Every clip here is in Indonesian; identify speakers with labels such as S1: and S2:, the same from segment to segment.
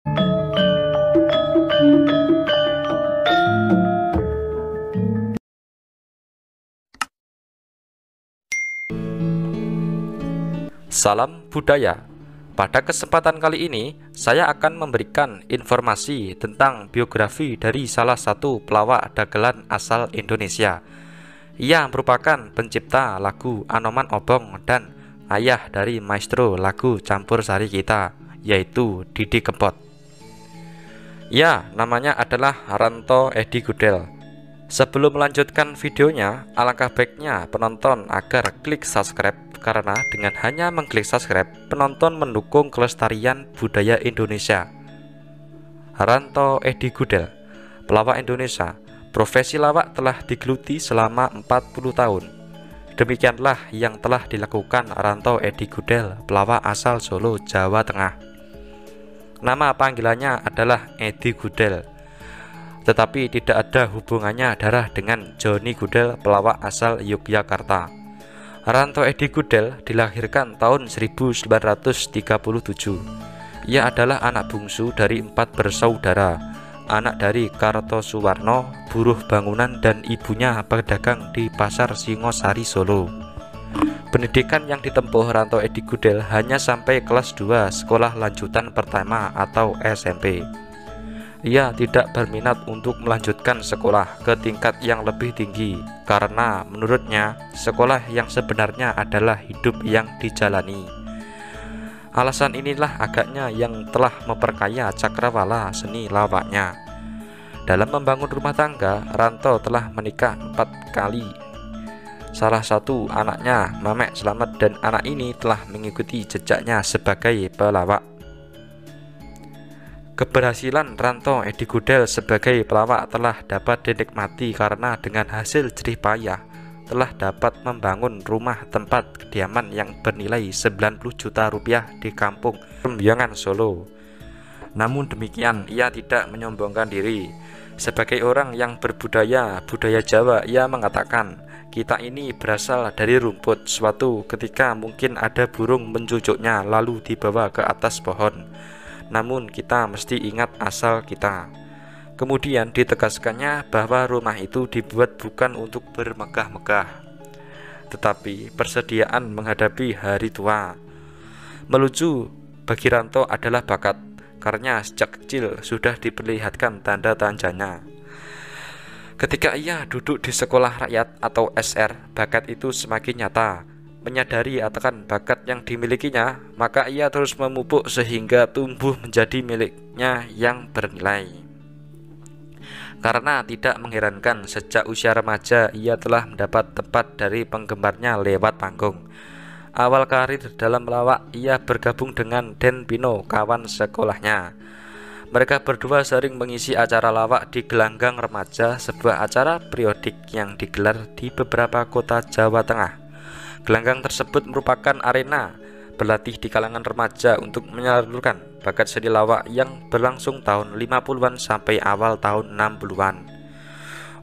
S1: Salam budaya. Pada kesempatan kali ini, saya akan memberikan informasi tentang biografi dari salah satu pelawak dagelan asal Indonesia. Ia merupakan pencipta lagu Anoman Obong dan ayah dari maestro lagu campursari kita, yaitu Didi Kempot. Ya, namanya adalah Ranto Edi Gudel. Sebelum melanjutkan videonya, alangkah baiknya penonton agar klik subscribe, karena dengan hanya mengklik subscribe, penonton mendukung kelestarian budaya Indonesia. Ranto Edi Gudel, pelawak Indonesia. Profesi lawak telah digeluti selama 40 tahun. Demikianlah yang telah dilakukan Ranto Edi Gudel, pelawak asal Solo, Jawa Tengah. Nama panggilannya adalah Edi Gudel, tetapi tidak ada hubungannya darah dengan Joni Gudel, pelawak asal Yogyakarta. Ranto Edi Gudel dilahirkan tahun 1937. Ia adalah anak bungsu dari 4 bersaudara, anak dari Kartosuwarno, buruh bangunan, dan ibunya pedagang di Pasar Singosari, Solo. Pendidikan yang ditempuh Ranto Edi Gudel hanya sampai kelas 2 sekolah lanjutan pertama atau SMP. Ia tidak berminat untuk melanjutkan sekolah ke tingkat yang lebih tinggi karena menurutnya sekolah yang sebenarnya adalah hidup yang dijalani. Alasan inilah agaknya yang telah memperkaya cakrawala seni lawaknya. Dalam membangun rumah tangga, Ranto telah menikah 4 kali. Salah satu anaknya Mamek Slamet, dan anak ini telah mengikuti jejaknya sebagai pelawak. Keberhasilan Ranto Edi Gudel sebagai pelawak telah dapat dinikmati karena dengan hasil jerih payah telah dapat membangun rumah tempat kediaman yang bernilai 90 juta rupiah di kampung Rembiongan, Solo. Namun demikian, ia tidak menyombongkan diri. Sebagai orang yang berbudaya Jawa, ia mengatakan, "Kita ini berasal dari rumput. Suatu ketika mungkin ada burung mencucuknya lalu dibawa ke atas pohon. Namun kita mesti ingat asal kita." Kemudian ditegaskannya bahwa rumah itu dibuat bukan untuk bermegah-megah, tetapi persediaan menghadapi hari tua. Melucu bagi Ranto adalah bakat, karena sejak kecil sudah diperlihatkan tanda tanjanya. Ketika ia duduk di sekolah rakyat atau SR, bakat itu semakin nyata. Menyadari akan bakat yang dimilikinya, maka ia terus memupuk sehingga tumbuh menjadi miliknya yang bernilai. Karena tidak mengherankan, sejak usia remaja ia telah mendapat tempat dari penggemarnya lewat panggung. Awal karir dalam melawak, ia bergabung dengan Den Pino, kawan sekolahnya. Mereka berdua sering mengisi acara lawak di Gelanggang Remaja, sebuah acara periodik yang digelar di beberapa kota Jawa Tengah. Gelanggang tersebut merupakan arena berlatih di kalangan remaja untuk menyalurkan bakat seni lawak yang berlangsung tahun 50-an sampai awal tahun 60-an.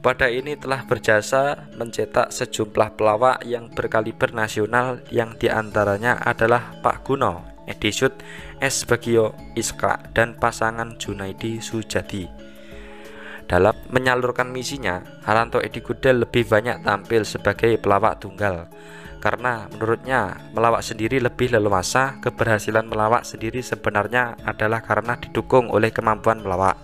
S1: Pada ini telah berjasa mencetak sejumlah pelawak yang berkaliber nasional, yang diantaranya adalah Pak Guno, Edi Sud, S. Bagio, Iskak, dan pasangan Junaidi Sujadi. Dalam menyalurkan misinya, Ranto Edi Gudel lebih banyak tampil sebagai pelawak tunggal, karena menurutnya melawak sendiri lebih leluasa. Keberhasilan melawak sendiri sebenarnya adalah karena didukung oleh kemampuan melawak.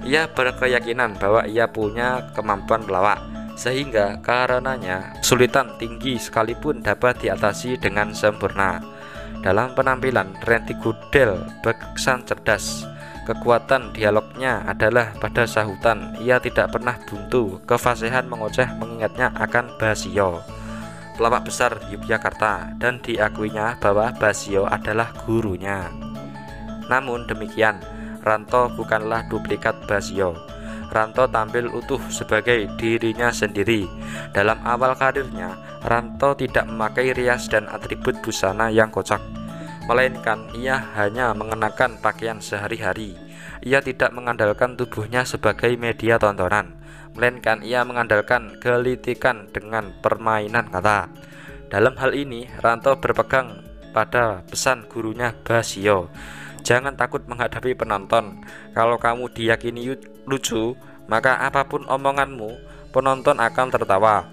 S1: Ia berkeyakinan bahwa ia punya kemampuan melawak, sehingga karenanya kesulitan tinggi sekalipun dapat diatasi dengan sempurna. Dalam penampilan, Ranto Gudel berkesan cerdas. Kekuatan dialognya adalah pada sahutan. Ia tidak pernah buntu. Kefasihan mengoceh mengingatnya akan Basio, pelawak besar Yogyakarta, dan diakuinya bahwa Basio adalah gurunya. Namun demikian, Ranto bukanlah duplikat Basio. Ranto tampil utuh sebagai dirinya sendiri. Dalam awal karirnya, Ranto tidak memakai rias dan atribut busana yang kocak, melainkan ia hanya mengenakan pakaian sehari-hari. Ia tidak mengandalkan tubuhnya sebagai media tontonan, melainkan ia mengandalkan gelitikan dengan permainan kata. Dalam hal ini, Ranto berpegang pada pesan gurunya Basio, Jangan takut menghadapi penonton. Kalau kamu diyakini lucu, maka apapun omonganmu, penonton akan tertawa.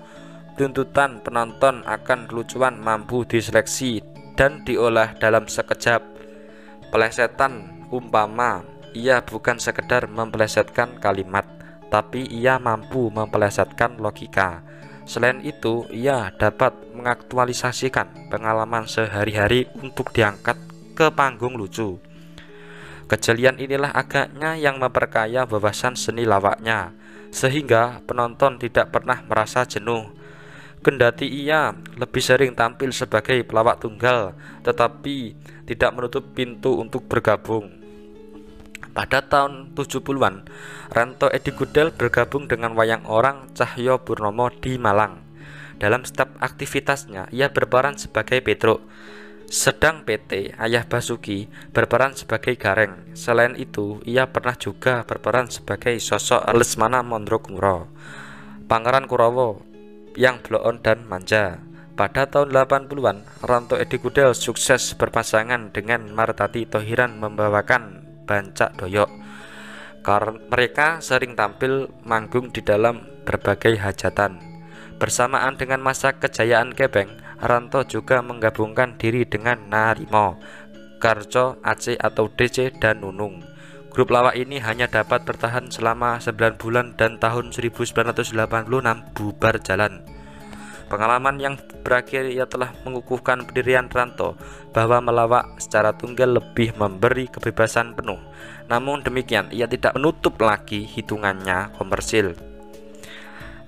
S1: Tuntutan penonton akan kelucuan mampu diseleksi dan diolah dalam sekejap. Pelesetan umpama ia bukan sekedar mempelesetkan kalimat, tapi ia mampu mempelesetkan logika. Selain itu, ia dapat mengaktualisasikan pengalaman sehari-hari untuk diangkat ke panggung lucu. Kejelian inilah agaknya yang memperkaya wawasan seni lawaknya, sehingga penonton tidak pernah merasa jenuh. Kendati ia lebih sering tampil sebagai pelawak tunggal, tetapi tidak menutup pintu untuk bergabung. Pada tahun 70-an, Ranto Edi Gudel bergabung dengan wayang orang Cahyo Purnomo di Malang. Dalam setiap aktivitasnya, ia berperan sebagai Petruk, sedang PT Ayah Basuki berperan sebagai Gareng. Selain itu, ia pernah juga berperan sebagai sosok Lesmana Mondrokuro, Pangeran Kurawa yang bloon dan manja. Pada tahun 80-an, Ranto Edi Gudel sukses berpasangan dengan Martati Thohiran membawakan Bancak Doyok. Karena mereka sering tampil manggung di dalam berbagai hajatan. Bersamaan dengan masa kejayaan Kebeng, Ranto juga menggabungkan diri dengan Narimo, Karco, Aceh atau DC, dan Nunung. Grup lawak ini hanya dapat bertahan selama 9 bulan dan tahun 1986 bubar jalan. Pengalaman yang berakhir ia telah mengukuhkan pendirian Ranto bahwa melawak secara tunggal lebih memberi kebebasan penuh. Namun demikian, ia tidak menutup lagi hitungannya komersil.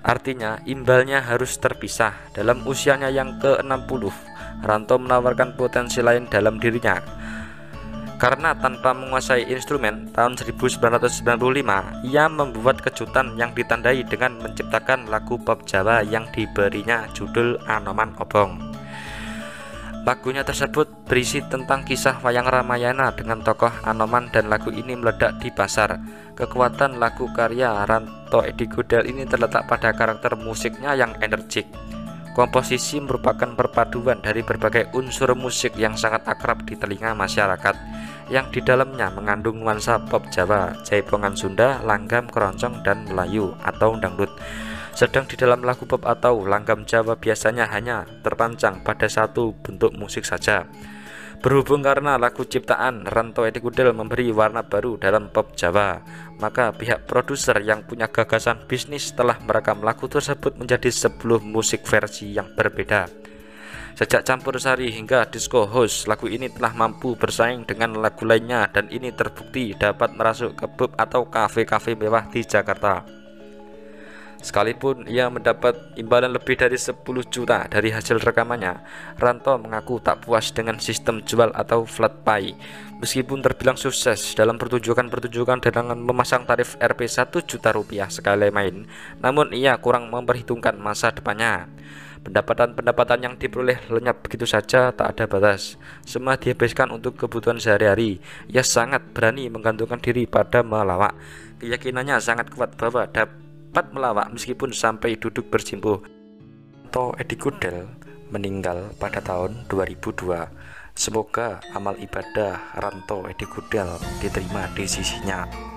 S1: Artinya, imbalnya harus terpisah. Dalam usianya yang ke-60, Ranto menawarkan potensi lain dalam dirinya. Karena tanpa menguasai instrumen, tahun 1995 ia membuat kejutan yang ditandai dengan menciptakan lagu pop Jawa yang diberinya judul Anoman Obong. Lagunya tersebut berisi tentang kisah wayang Ramayana dengan tokoh Anoman dan lagu ini meledak di pasar. Kekuatan lagu karya Ranto Edi Gudel ini terletak pada karakter musiknya yang energik. Komposisi merupakan perpaduan dari berbagai unsur musik yang sangat akrab di telinga masyarakat, yang di dalamnya mengandung nuansa pop Jawa, jaipongan Sunda, langgam, keroncong, dan Melayu atau dangdut. Sedang di dalam lagu pop atau langgam Jawa biasanya hanya terpancang pada satu bentuk musik saja. Berhubung karena lagu ciptaan Ranto Edi Gudel memberi warna baru dalam pop Jawa, maka pihak produser yang punya gagasan bisnis telah merekam lagu tersebut menjadi 10 musik versi yang berbeda. Sejak campur sari hingga disco house, lagu ini telah mampu bersaing dengan lagu lainnya dan ini terbukti dapat merasuk ke pub atau kafe-kafe mewah di Jakarta. Sekalipun ia mendapat imbalan lebih dari 10 juta dari hasil rekamannya, Ranto mengaku tak puas dengan sistem jual atau flat pay. Meskipun terbilang sukses dalam pertunjukan-pertunjukan dengan memasang tarif Rp 1 juta rupiah sekali main, namun ia kurang memperhitungkan masa depannya. Pendapatan yang diperoleh lenyap begitu saja, tak ada batas. Semua dihabiskan untuk kebutuhan sehari-hari. Ia sangat berani menggantungkan diri pada melawak. Keyakinannya sangat kuat bahwa dapat melawak meskipun sampai duduk bersimpuh. Ranto Edi Gudel meninggal pada tahun 2002. Semoga amal ibadah Ranto Edi Gudel diterima di sisinya.